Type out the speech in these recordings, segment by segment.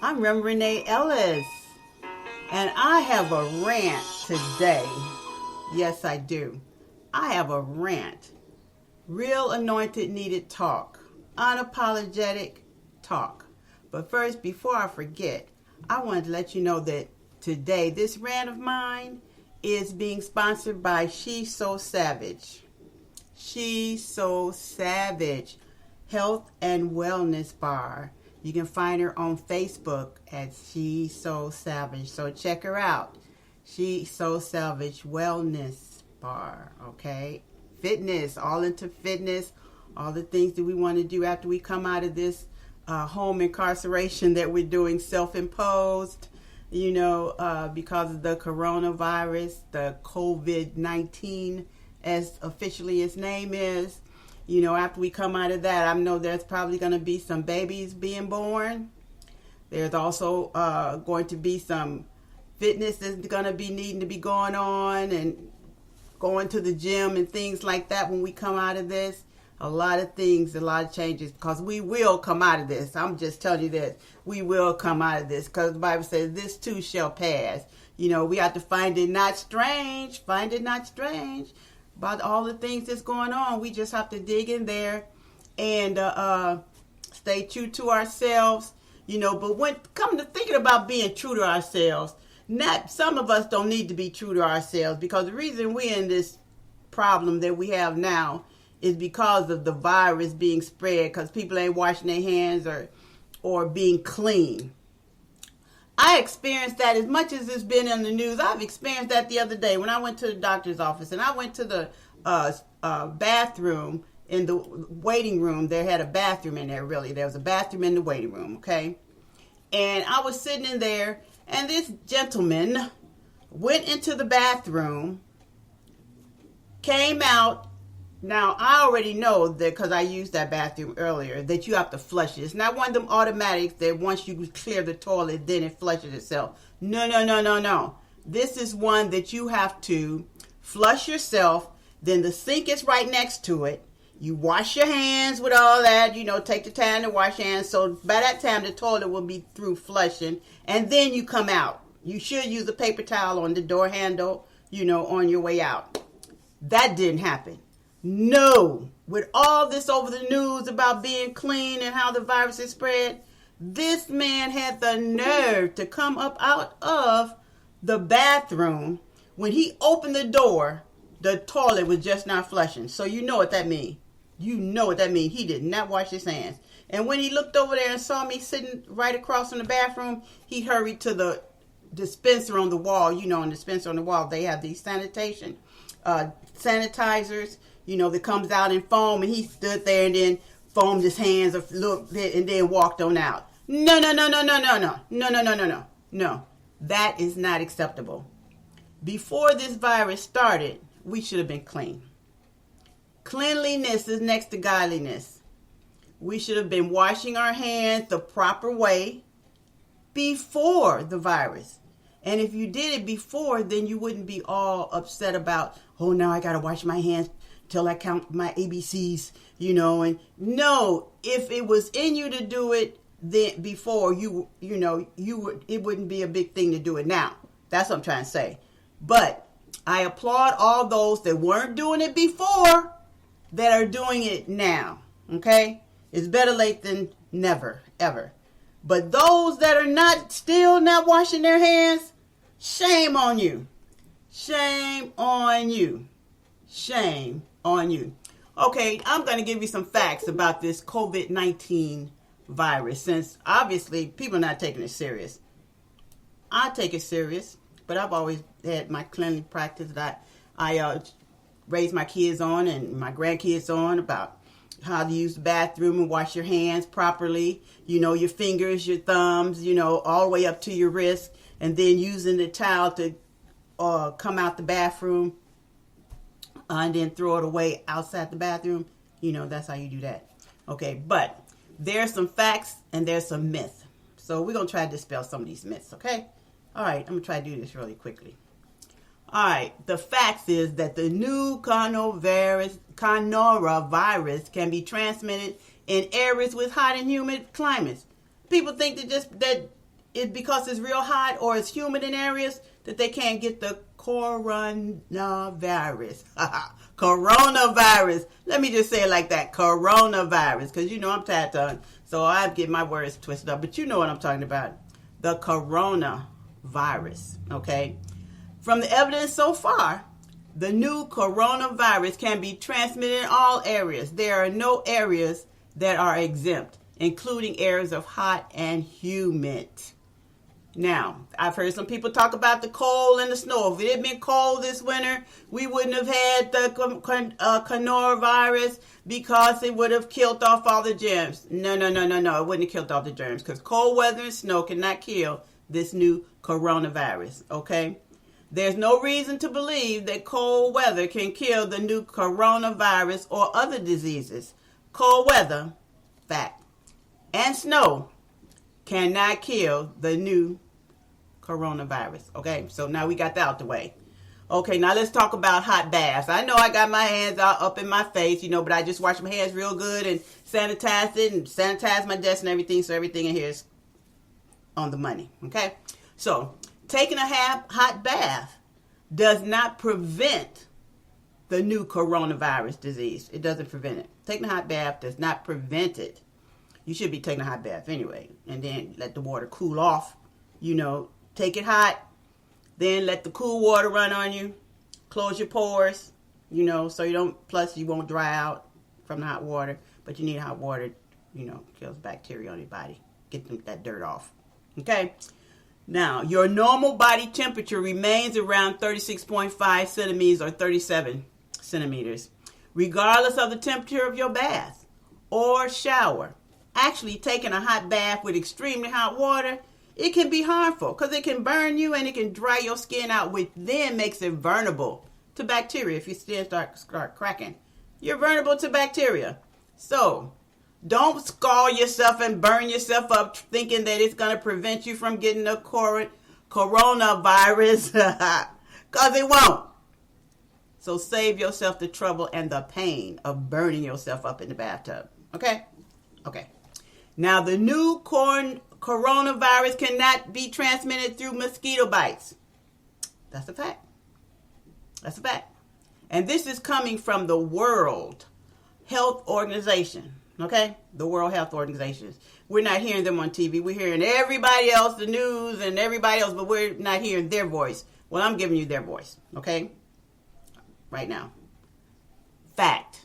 I'm Rene'e Ellis, and I have a rant today. Yes, I do. I have a rant. Real anointed needed talk. Unapologetic talk. But first, before I forget, I wanted to let you know that today, this rant of mine is being sponsored by She's So Savage. She's So Savage Health and Wellness Bar. You can find her on Facebook at She's So Savage. So check her out. She's So Savage Wellness Bar. Okay? Fitness. All into fitness. All the things that we want to do after we come out of this home incarceration that we're doing, self-imposed, because of the coronavirus, the COVID-19, as officially its name is. After we come out of that, I know there's probably going to be some babies being born. There's also going to be some fitness that's going to be needing to be going on and going to the gym and things like that when we come out of this. A lot of things, a lot of changes, because we will come out of this. I'm just telling you this. We will come out of this, because the Bible says this too shall pass. We have to find it not strange. Find it not strange. About all the things that's going on, we just have to dig in there and stay true to ourselves, But when come to thinking about being true to ourselves, some of us don't need to be true to ourselves, because the reason we're in this problem that we have now is because of the virus being spread, because people ain't washing their hands or being clean. I experienced that as much as it's been in the news. I've experienced that the other day when I went to the doctor's office, and I went to the bathroom in the waiting room. They had a bathroom in there, really. There was a bathroom in the waiting room, okay? And I was sitting in there, and this gentleman went into the bathroom, came out. Now, I already know that, because I used that bathroom earlier, that you have to flush it. It's not one of them automatics that once you clear the toilet, then it flushes itself. No. This is one that you have to flush yourself. Then the sink is right next to it. You wash your hands with all that, take the time to wash your hands. So by that time, the toilet will be through flushing. And then you come out. You should use a paper towel on the door handle, on your way out. That didn't happen. No, with all this over the news about being clean and how the virus is spread, this man had the nerve to come up out of the bathroom. When he opened the door, the toilet was just not flushing. So you know what that means. You know what that means. He did not wash his hands. And when he looked over there and saw me sitting right across from the bathroom, he hurried to the dispenser on the wall. On the dispenser on the wall, they have these sanitizers, that comes out in foam, and he stood there and then foamed his hands a little bit and then walked on out. No. That is not acceptable. Before this virus started, we should have been clean. Cleanliness is next to godliness. We should have been washing our hands the proper way before the virus. And if you did it before, then you wouldn't be all upset about, oh, now I got to wash my hands till I count my ABCs, and no, if it was in you to do it then before, it wouldn't be a big thing to do it now. That's what I'm trying to say. But I applaud all those that weren't doing it before that are doing it now. Okay? It's better late than never, ever. But those that are still not washing their hands, shame on you. Shame on you. Shame on you. Okay, I'm going to give you some facts about this COVID-19 virus, since obviously people are not taking it serious. I take it serious, but I've always had my cleanly practice that I raise my kids on and my grandkids on about how to use the bathroom and wash your hands properly. Your fingers, your thumbs, all the way up to your wrist, and then using the towel to come out the bathroom and then throw it away outside the bathroom. That's how you do that. Okay, but there's some facts and there's some myths. So we're going to try to dispel some of these myths, okay? All right, I'm going to try to do this really quickly. All right, the facts is that the new coronavirus can be transmitted in areas with hot and humid climates. People think that it because it's real hot or it's humid in areas that they can't get the coronavirus. Coronavirus. Let me just say it like that. Coronavirus. Because you know I'm tattooed, so I get my words twisted up. But you know what I'm talking about. The coronavirus. Okay? From the evidence so far, the new coronavirus can be transmitted in all areas. There are no areas that are exempt, including areas of hot and humid. Now, I've heard some people talk about the cold and the snow. If it had been cold this winter, we wouldn't have had the coronavirus because it would have killed off all the germs. No. It wouldn't have killed off the germs because cold weather and snow cannot kill this new coronavirus, okay? There's no reason to believe that cold weather can kill the new coronavirus or other diseases. Cold weather, fact, and snow cannot kill the new coronavirus. Okay, so now we got that out the way. Okay, now let's talk about hot baths. I know I got my hands up in my face, but I just wash my hands real good and sanitize it and sanitize my desk and everything, so everything in here is on the money. Okay, so taking a hot bath does not prevent the new coronavirus disease. It doesn't prevent it. Taking a hot bath does not prevent it. You should be taking a hot bath anyway, and then let the water cool off. Take it hot, then let the cool water run on you. Close your pores, so you won't dry out from the hot water. But you need hot water, kills bacteria on your body. Get that dirt off. Okay? Now, your normal body temperature remains around 36.5 centimeters or 37 centimeters, regardless of the temperature of your bath or shower. Actually, taking a hot bath with extremely hot water, it can be harmful because it can burn you and it can dry your skin out, which then makes it vulnerable to bacteria. If your skin start cracking, you're vulnerable to bacteria. So, don't scald yourself and burn yourself up thinking that it's going to prevent you from getting the coronavirus, because it won't. So save yourself the trouble and the pain of burning yourself up in the bathtub. Okay? Okay. Now, the new coronavirus cannot be transmitted through mosquito bites. That's a fact. That's a fact. And this is coming from the World Health Organization. Okay? The World Health Organization. We're not hearing them on TV. We're hearing everybody else, the news and everybody else, but we're not hearing their voice. Well, I'm giving you their voice. Okay? Right now. Fact.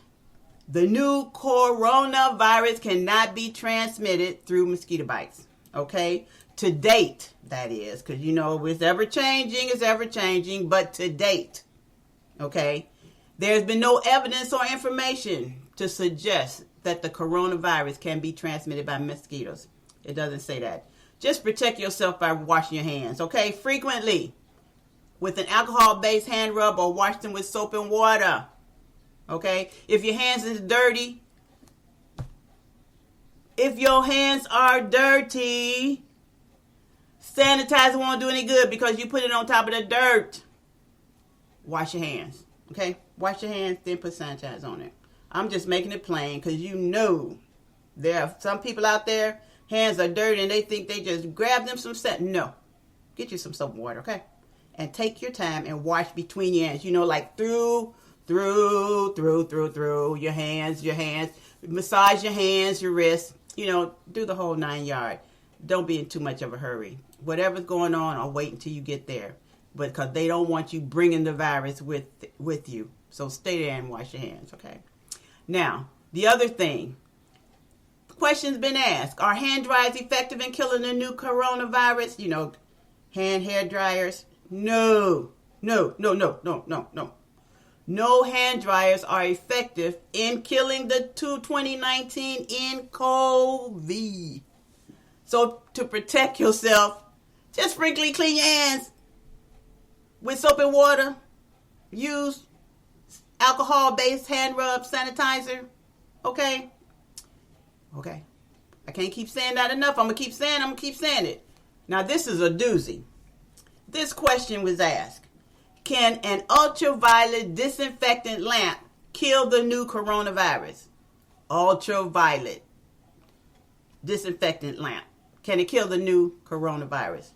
The new coronavirus cannot be transmitted through mosquito bites. Okay? To date, that is. Because, it's ever changing, but to date. Okay? There's been no evidence or information to suggest that the coronavirus can be transmitted by mosquitoes. It doesn't say that. Just protect yourself by washing your hands, okay? Frequently. With an alcohol-based hand rub or wash them with soap and water. Okay? If your hands is dirty, sanitizer won't do any good because you put it on top of the dirt. Wash your hands, okay? Wash your hands, then put sanitizer on it. I'm just making it plain because there are some people out there, hands are dirty and they think they just grab them some scent. No. Get you some soap and water, okay? And take your time and wash between your hands. Like through your hands. Massage your hands, your wrists. Do the whole 9 yards. Don't be in too much of a hurry. Whatever's going on, I'll wait until you get there. But because they don't want you bringing the virus with you. So stay there and wash your hands, okay? Now, the other thing. The question's been asked. Are hand dryers effective in killing the new coronavirus? Hair dryers. No. No hand dryers are effective in killing the 2019 nCoV. So to protect yourself, just frequently clean your hands with soap and water. Use alcohol-based hand rub sanitizer. Okay? Okay. I can't keep saying that enough. I'm going to keep saying it. Now, this is a doozy. This question was asked. Can an ultraviolet disinfectant lamp kill the new coronavirus? Ultraviolet disinfectant lamp. can it kill the new coronavirus?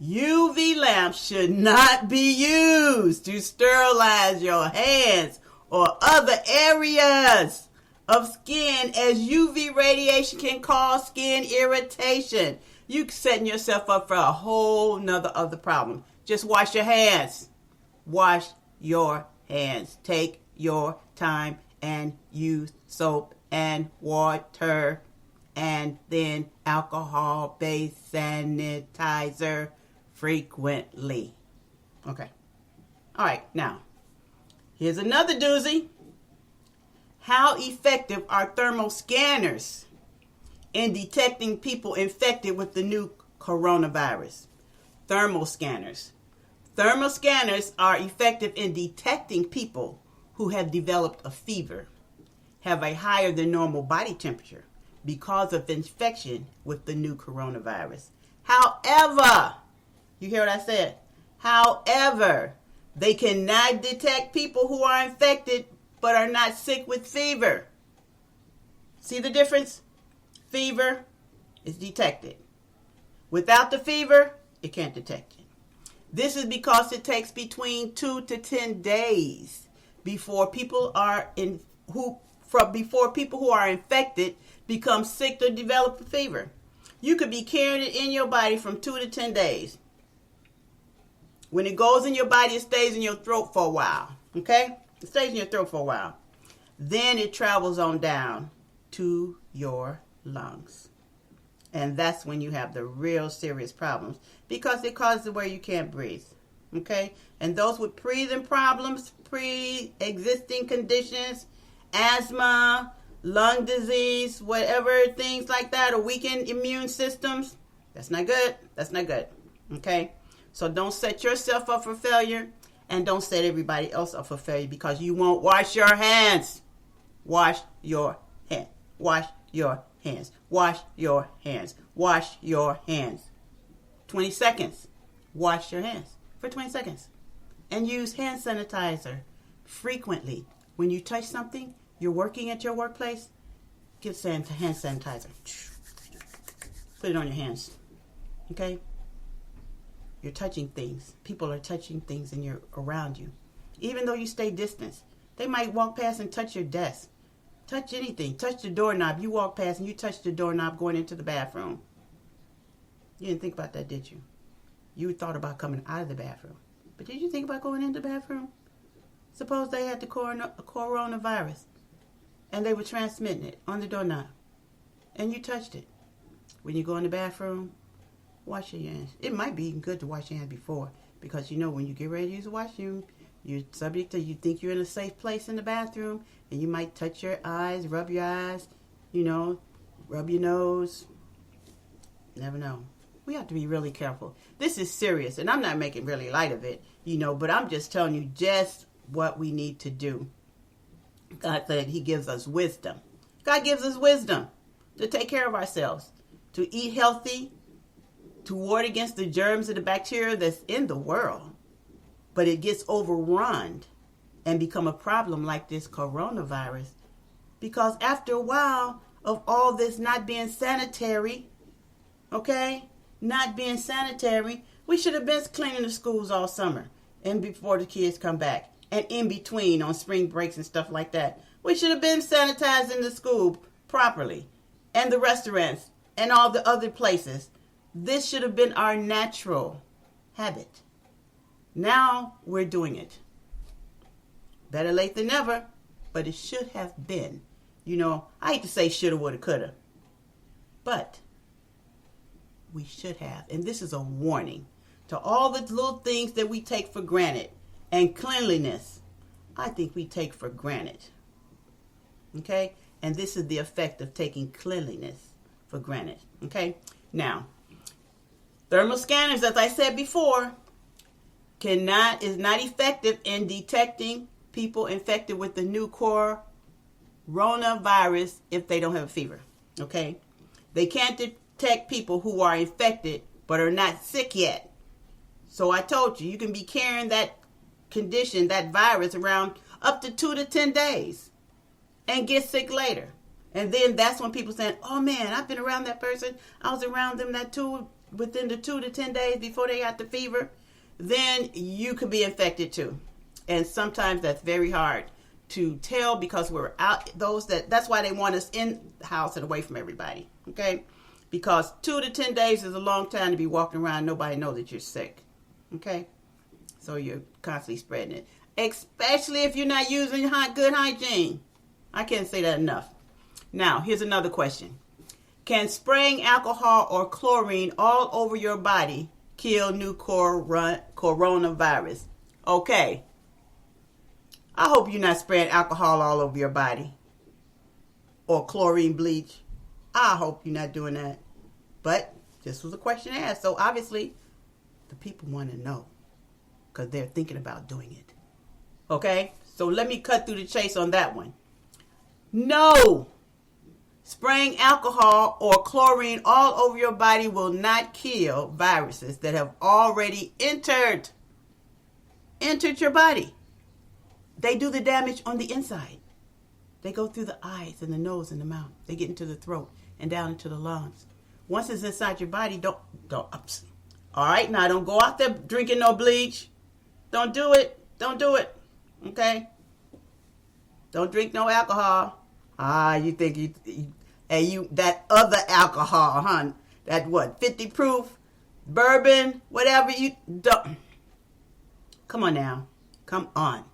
UV lamps should not be used to sterilize your hands or other areas of skin, as UV radiation can cause skin irritation. You setting yourself up for a whole nother other problem. Just wash your hands. Wash your hands. Take your time and use soap and water and then alcohol-based sanitizer frequently. Okay. All right. Now, here's another doozy. How effective are thermal scanners in detecting people infected with the new coronavirus? Thermal scanners. Thermal scanners are effective in detecting people who have developed a fever, have a higher than normal body temperature because of infection with the new coronavirus. However, you hear what I said? However, they cannot detect people who are infected but are not sick with fever. See the difference? Fever is detected. Without the fever, it can't detect it. This is because it takes between 2 to 10 days before people who are infected become sick or develop a fever. You could be carrying it in your body from 2 to 10 days. When it goes in your body, it stays in your throat for a while. Okay? It stays in your throat for a while. Then it travels on down to your lungs. And that's when you have the real serious problems, because it causes where you can't breathe. Okay? And those with breathing problems, pre-existing conditions, asthma, lung disease, whatever, things like that, or weakened immune systems, that's not good. That's not good. Okay? So don't set yourself up for failure, and don't set everybody else up for failure because you won't wash your hands. Wash your hands. Wash your hands. Wash your hands. Wash your hands. 20 seconds. Wash your hands for 20 seconds. And use hand sanitizer frequently. When you touch something, you're working at your workplace, get hand sanitizer. Put it on your hands. Okay? You're touching things. People are touching things and you're around you. Even though you stay distant. They might walk past and touch your desk. Touch anything. Touch the doorknob. You walk past and you touch the doorknob going into the bathroom. You didn't think about that, did you? You thought about coming out of the bathroom. But did you think about going into the bathroom? Suppose they had the coronavirus and they were transmitting it on the doorknob and you touched it. When you go in the bathroom, wash your hands. It might be good to wash your hands before, because you know when you get ready to use the washroom, you're subject to, you think you're in a safe place in the bathroom, and you might touch your eyes, rub your eyes, rub your nose. Never know. We have to be really careful. This is serious, and I'm not making really light of it, but I'm just telling you just what we need to do. God said He gives us wisdom. God gives us wisdom to take care of ourselves, to eat healthy, to ward against the germs and the bacteria that's in the world. But it gets overrun and become a problem like this coronavirus, because after a while of all this not being sanitary, we should have been cleaning the schools all summer and before the kids come back, and in between on spring breaks and stuff like that. We should have been sanitizing the school properly, and the restaurants and all the other places. This should have been our natural habit. Now we're doing it. Better late than never, but it should have been. I hate to say shoulda, woulda, coulda, but we should have. And this is a warning to all the little things that we take for granted. And cleanliness, I think we take for granted. Okay? And this is the effect of taking cleanliness for granted. Okay? Now, thermal scanners, as I said before, is not effective in detecting people infected with the new coronavirus if they don't have a fever. Okay? They can't detect people who are infected but are not sick yet. So I told you can be carrying that condition, that virus, around up to 2 to 10 days and get sick later. And then that's when people saying, oh man, I've been around that person. I was around them within the 2 to 10 days before they got the fever. Then you could be infected too. And sometimes that's very hard to tell because we're out. That's why they want us in the house and away from everybody. Okay? Because 2 to 10 days is a long time to be walking around. Nobody knows that you're sick. Okay? So you're constantly spreading it. Especially if you're not using good hygiene. I can't say that enough. Now, here's another question. Can spraying alcohol or chlorine all over your body kill new coronavirus? Okay. I hope you're not spraying alcohol all over your body. Or chlorine bleach. I hope you're not doing that. But this was a question asked. So obviously, the people want to know. Because they're thinking about doing it. Okay? So let me cut through the chase on that one. No! Spraying alcohol or chlorine all over your body will not kill viruses that have already entered your body. They do the damage on the inside. They go through the eyes and the nose and the mouth. They get into the throat and down into the lungs. Once it's inside your body, don't. All right, now don't go out there drinking no bleach. Don't do it. Don't do it. Okay? Don't drink no alcohol. You think that other alcohol, huh? That what, 50 proof, bourbon, whatever you don't. Come on now. Come on.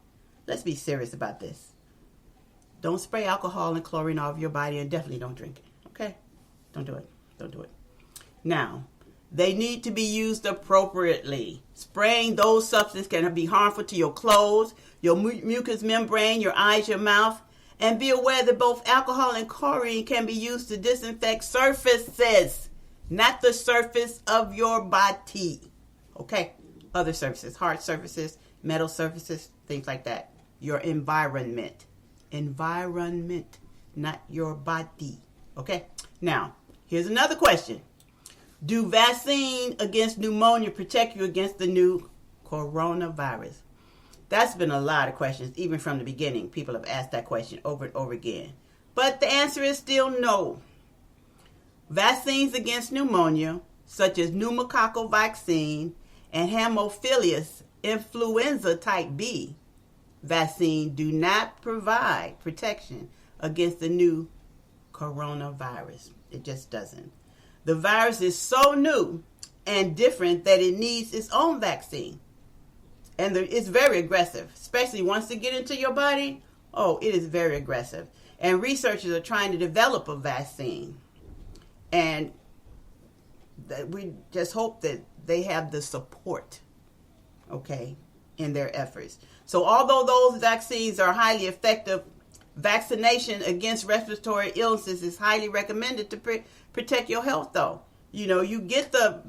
Let's be serious about this. Don't spray alcohol and chlorine all over your body and definitely don't drink it. Okay? Don't do it. Don't do it. Now, they need to be used appropriately. Spraying those substances can be harmful to your clothes, your mucous membrane, your eyes, your mouth. And be aware that both alcohol and chlorine can be used to disinfect surfaces, not the surface of your body. Okay? Other surfaces, hard surfaces, metal surfaces, things like that. Your environment. Environment, not your body. Okay? Now, here's another question. Do vaccine against pneumonia protect you against the new coronavirus? That's been a lot of questions, even from the beginning. People have asked that question over and over again. But the answer is still no. Vaccines against pneumonia, such as pneumococcal vaccine and Haemophilus influenza type B vaccine, do not provide protection against the new coronavirus. It just doesn't. The virus is so new and different that it needs its own vaccine. And it's very aggressive, especially once it gets into your body. Oh, it is very aggressive. And researchers are trying to develop a vaccine. And we just hope that they have the support, okay, in their efforts. So although those vaccines are highly effective, vaccination against respiratory illnesses is highly recommended to protect your health, though. You know, you get the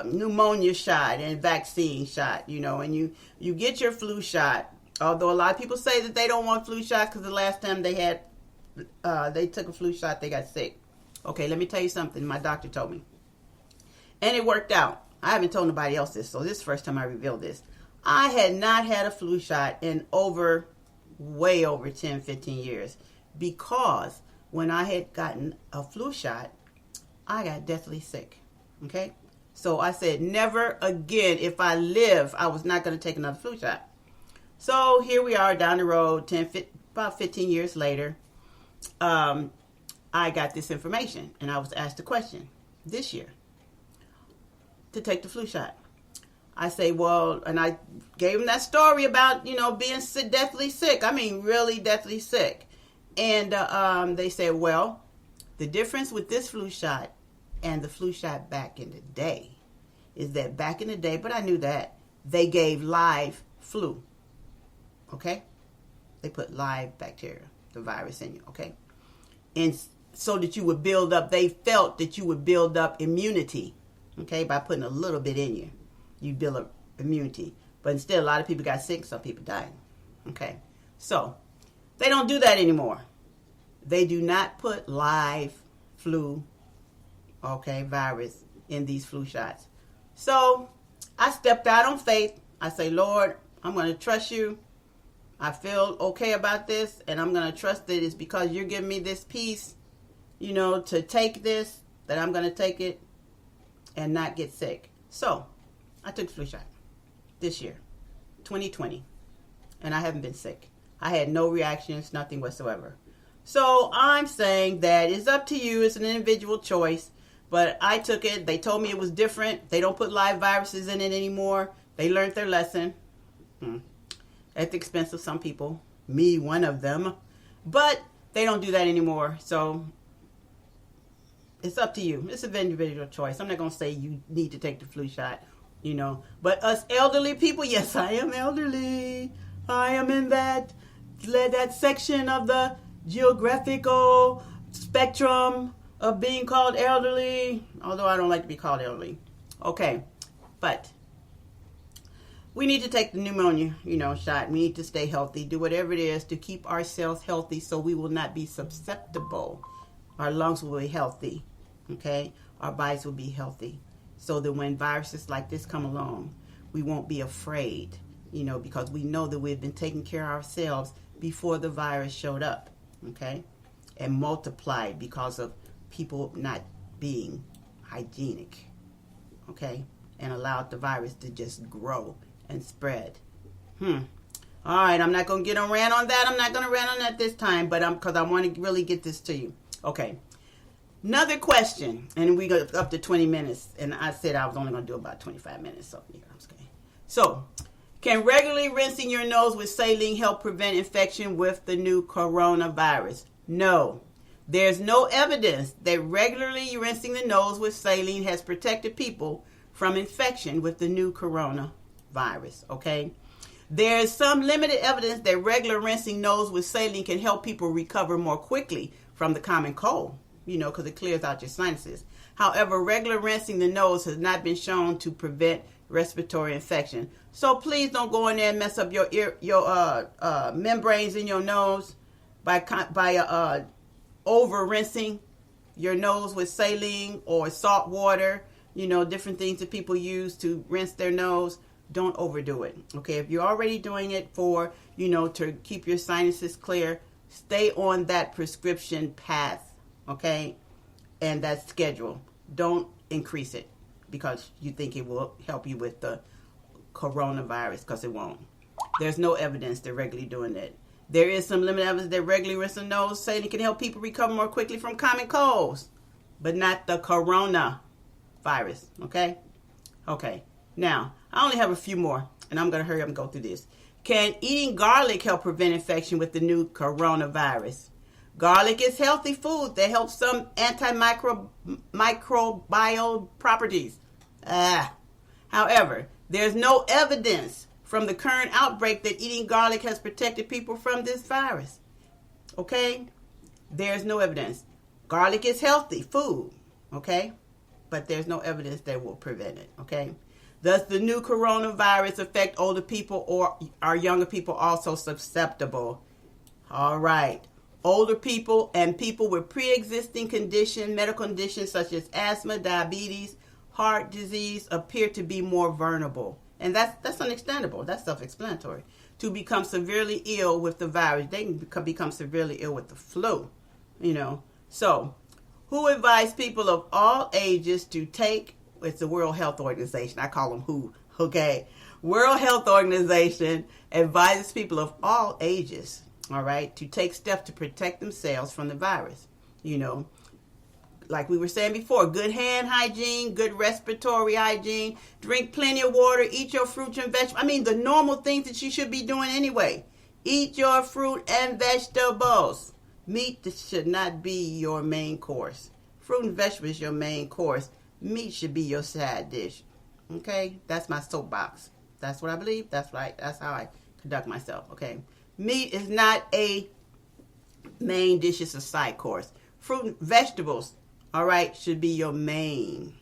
pneumonia shot and vaccine shot, you know, and you get your flu shot. Although a lot of people say that they don't want flu shots because the last time they took a flu shot, they got sick. Okay, let me tell you something my doctor told me. And it worked out. I haven't told nobody else this, so this is the first time I revealed this. I had not had a flu shot in way over 10, 15 years because when I had gotten a flu shot, I got deathly sick. Okay? So I said, never again. If I live, I was not going to take another flu shot. So here we are down the road, about 15 years later. I got this information and I was asked a question this year to take the flu shot. I say, well, and I gave him that story about, being deathly sick. I mean, really deathly sick. And they said, well, the difference with this flu shot and the flu shot back in the day is that back in the day, but I knew that, they gave live flu. Okay? They put live bacteria, the virus in you. Okay? And so that you would build up, they felt that you would build up immunity. Okay? By putting a little bit in you. You build up immunity. But instead, a lot of people got sick, some people died. Okay? So, they don't do that anymore. They do not put live flu, virus in these flu shots. So, I stepped out on faith. I say, Lord, I'm going to trust you. I feel okay about this, and I'm going to trust that it's because you're giving me this peace to take this, that I'm going to take it and not get sick. So I took the flu shot this year, 2020, and I haven't been sick. I had no reactions, nothing whatsoever. So I'm saying that it's up to you. It's an individual choice. But I took it. They told me it was different. They don't put live viruses in it anymore. They learned their lesson. At the expense of some people. Me, one of them. But they don't do that anymore. So it's up to you. It's an individual choice. I'm not going to say you need to take the flu shot, But us elderly people, yes, I am elderly. I am in that section of the geographical spectrum of being called elderly, although I don't like to be called elderly. Okay, but we need to take the pneumonia, shot. We need to stay healthy, do whatever it is to keep ourselves healthy so we will not be susceptible. Our lungs will be healthy, okay? Our bodies will be healthy so that when viruses like this come along, we won't be afraid, because we know that we've been taking care of ourselves before the virus showed up, okay? And multiplied because of people not being hygienic, okay, and allowed the virus to just grow and spread. All right, I'm not going to get on rant on that. I'm not going to rant on that this time, but because I want to really get this to you. Okay, another question, and we go up to 20 minutes, and I said I was only going to do about 25 minutes, so I'm just kidding. So, can regularly rinsing your nose with saline help prevent infection with the new coronavirus? No. There's no evidence that regularly rinsing the nose with saline has protected people from infection with the new coronavirus, okay? There's some limited evidence that regular rinsing nose with saline can help people recover more quickly from the common cold, because it clears out your sinuses. However, regular rinsing the nose has not been shown to prevent respiratory infection. So please don't go in there and mess up your membranes in your nose by over rinsing your nose with saline or salt water, different things that people use to rinse their nose. Don't overdo it. Okay, if you're already doing it for, to keep your sinuses clear, stay on that prescription path, okay, and that schedule. Don't increase it because you think it will help you with the coronavirus, because it won't. There's no evidence they're regularly doing it. There is some limited evidence that regularly rinsing nose saline can help people recover more quickly from common colds, but not the coronavirus, okay? Okay, now, I only have a few more, and I'm going to hurry up and go through this. Can eating garlic help prevent infection with the new coronavirus? Garlic is healthy food that helps some antimicrobial properties. However, there's no evidence from the current outbreak that eating garlic has protected people from this virus. Okay? There's no evidence. Garlic is healthy food, okay? But there's no evidence that will prevent it, okay? Does the new coronavirus affect older people, or are younger people also susceptible? All right. Older people and people with pre-existing medical conditions such as asthma, diabetes, heart disease appear to be more vulnerable. And that's understandable. That's self-explanatory. To become severely ill with the virus. They can become severely ill with the flu, So, who advised people of all ages to take, it's the World Health Organization. I call them WHO, okay? World Health Organization advises people of all ages, all right, to take steps to protect themselves from the virus. Like we were saying before, good hand hygiene, good respiratory hygiene, drink plenty of water, eat your fruits and vegetables. I mean, the normal things that you should be doing anyway. Eat your fruit and vegetables. Meat should not be your main course. Fruit and vegetables is your main course. Meat should be your side dish. Okay? That's my soapbox. That's what I believe. That's right. That's how I conduct myself. Okay? Meat is not a main dish. It's a side course. Fruit and vegetables, all right, should be your main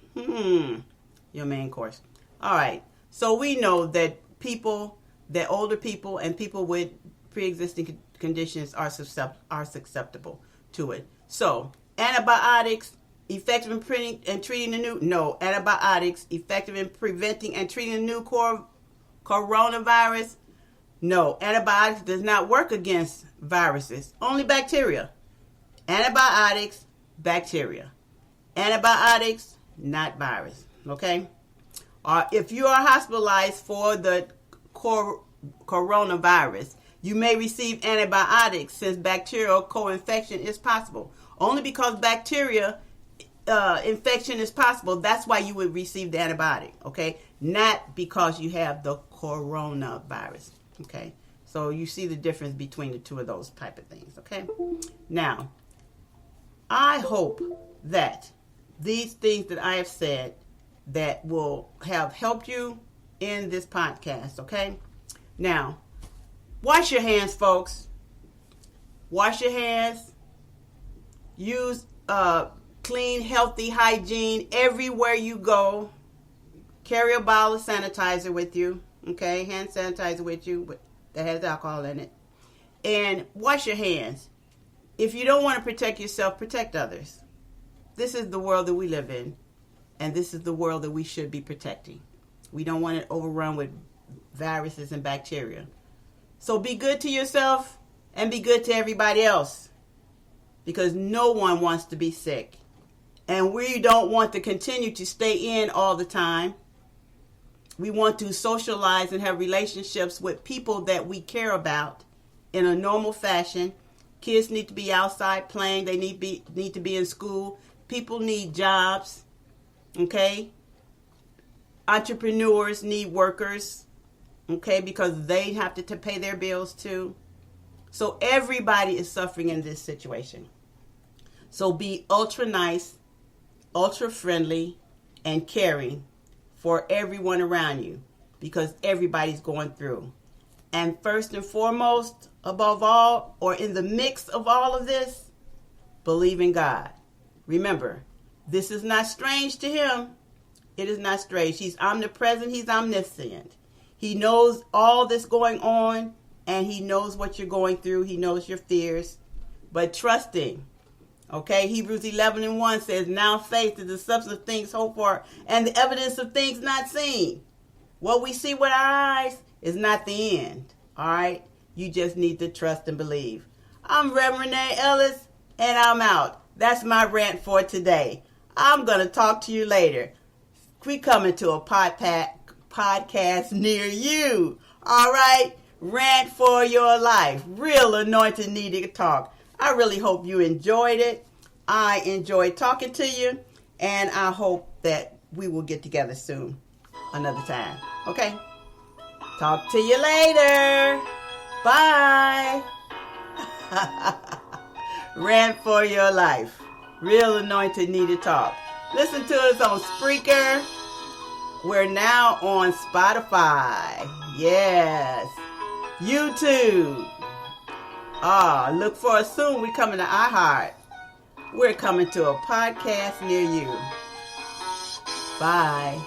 course. All right. So we know that older people and people with pre-existing conditions are susceptible to it. So antibiotics effective in treating the new? No. Antibiotics effective in preventing and treating the new coronavirus? No. Antibiotics does not work against viruses. Only bacteria. Antibiotics bacteria. Antibiotics, not virus. Okay? If you are hospitalized for the coronavirus, you may receive antibiotics since bacterial co-infection is possible. Only because bacteria infection is possible, that's why you would receive the antibiotic, okay? Not because you have the coronavirus, okay? So you see the difference between the two of those type of things, okay? Now, I hope that these things that I have said that will have helped you in this podcast, okay? Now, wash your hands, folks. Wash your hands. Use clean, healthy hygiene everywhere you go. Carry a bottle of sanitizer with you, okay? Hand sanitizer with you that has alcohol in it. And wash your hands. If you don't want to protect yourself, protect others. This is the world that we live in, and this is the world that we should be protecting. We don't want it overrun with viruses and bacteria. So be good to yourself and be good to everybody else, because no one wants to be sick. And we don't want to continue to stay in all the time. We want to socialize and have relationships with people that we care about in a normal fashion. Kids need to be outside playing. They need to be in school. People need jobs. Okay? Entrepreneurs need workers. Okay? Because they have to pay their bills too. So everybody is suffering in this situation. So be ultra nice, ultra friendly, and caring for everyone around you, because everybody's going through. And first and foremost, above all, or in the mix of all of this, believe in God. Remember, this is not strange to him. It is not strange. He's omnipresent. He's omniscient. He knows all that's going on, and he knows what you're going through. He knows your fears. But trust him. Okay, Hebrews 11:1 says, now faith is the substance of things hoped for and the evidence of things not seen. What we see with our eyes is not the end. All right, you just need to trust and believe. I'm Rene'e Ellis, and I'm out. That's my rant for today. I'm going to talk to you later. We coming to a podcast near you. All right, rant for your life. Real anointed needed talk. I really hope you enjoyed it. I enjoyed talking to you, and I hope that we will get together soon, another time. Okay? Talk to you later. Bye. Rant for your life. Real anointed needed talk. Listen to us on Spreaker. We're now on Spotify. Yes. YouTube. Look for us soon. We're coming to iHeart. We're coming to a podcast near you. Bye.